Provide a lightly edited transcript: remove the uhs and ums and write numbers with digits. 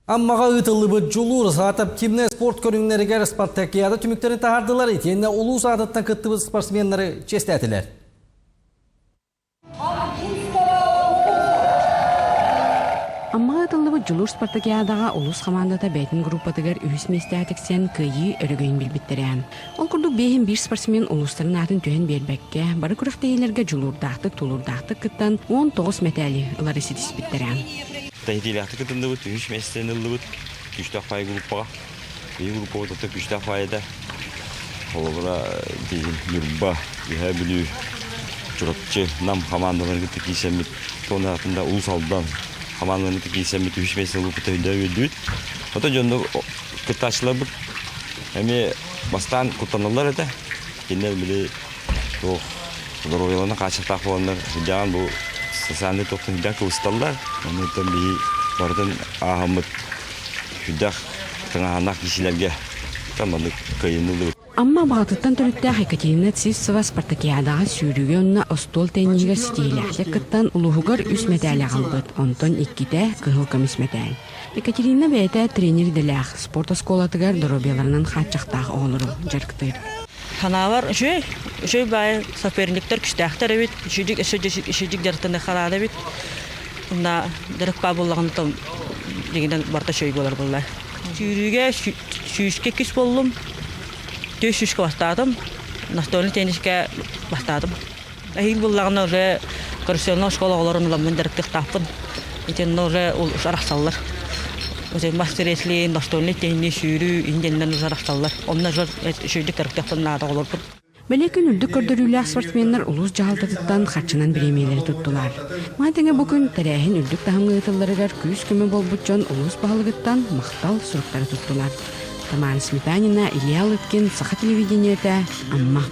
Аммаға ұтылыбы жолуыр сатып кимне спорт көріңнерігер спартакиада түміктерін тағардылар етенне ұлу садыттан күттібі спортсменлері честәтілер. Аммаға ұтылыбы жолуыр спартакиадаға ұлыс командата бәйтін группатығар үйіс местәтіксен күйі өрігейін білбіттерен. Ол күрдік бейін бір спортсмен ұлыстарын атын түйен бербәкке, бары күріқтейлерге жолуырдақтық, толурдақтық күттан 19 метәлі ұлары сетіспіттерен. Тәйдиләхті күтінді бұд, үйіш мәстен ұлды бұд, күштақ пай группаға. Бей группаға тұтты күштақ пайда. Олығыра дейін үрба, үйә білі жүріпчі нам командаларға текейсәмет, тоны артында ұлыс алдыдан командаларға текейсәмет үйіш мәстен ұлды бұд өйді өйді. Ота жонды күтті ашылар бұд. Әме бастан құттанылар әді. Кенер білі здоровьяларына қашықтақ боланlar. Жаған бұл Сасанды тоқтың хүдәк ұсталар, онытын бейі бардың ағымыт хүдәк тыңағанақ кешілерге тамады қайынылы. Амма бағытыттан түрітті Екатерина Цивцева спартакиадаға сүйріге онына остол тәйнігер стейләхлік күттан ұлығығыр үс мәтәлі қалбыт, онтон иккіде кығыл көміс мәтәл. Екатерина бәйті тренер діләқ спорт осколатығар дұробияларынан қатшақтағы оғылыру жарқтыр. Ханавар жөй бай соперниктер күштәхтер бит, шүдик дәртенде харада бит. Унда дәрек па булган том дигән барта шөй булар буллар. Жүрүгә шүшкә кис булдым. Төш шүшкә бастадым. Настольный теннискә бастадым. Әйел буллаган уже профессионал школаларын мен дәректә тапын. Итен уже ул шарахсаллар. Уже мастересли настольный теннис шүрү инденнән уже шарахсаллар. Оннан уже шүдик дәректә тапыннада булыр. Бәлекін үрді көрдірілік спортсменлер ұлыс жағалтатыттан қатшынан біремейлері тұттылар. Майтыңа бүкін тәрәхін үрдік тағымғы ұтыларығар күйіс күмі бол бұтчон ұлыс бағылығыттан мақтал сұрықтары тұттылар. Тамара Сметанина, Илья Лыткин, Саха телевидениеті, Амма.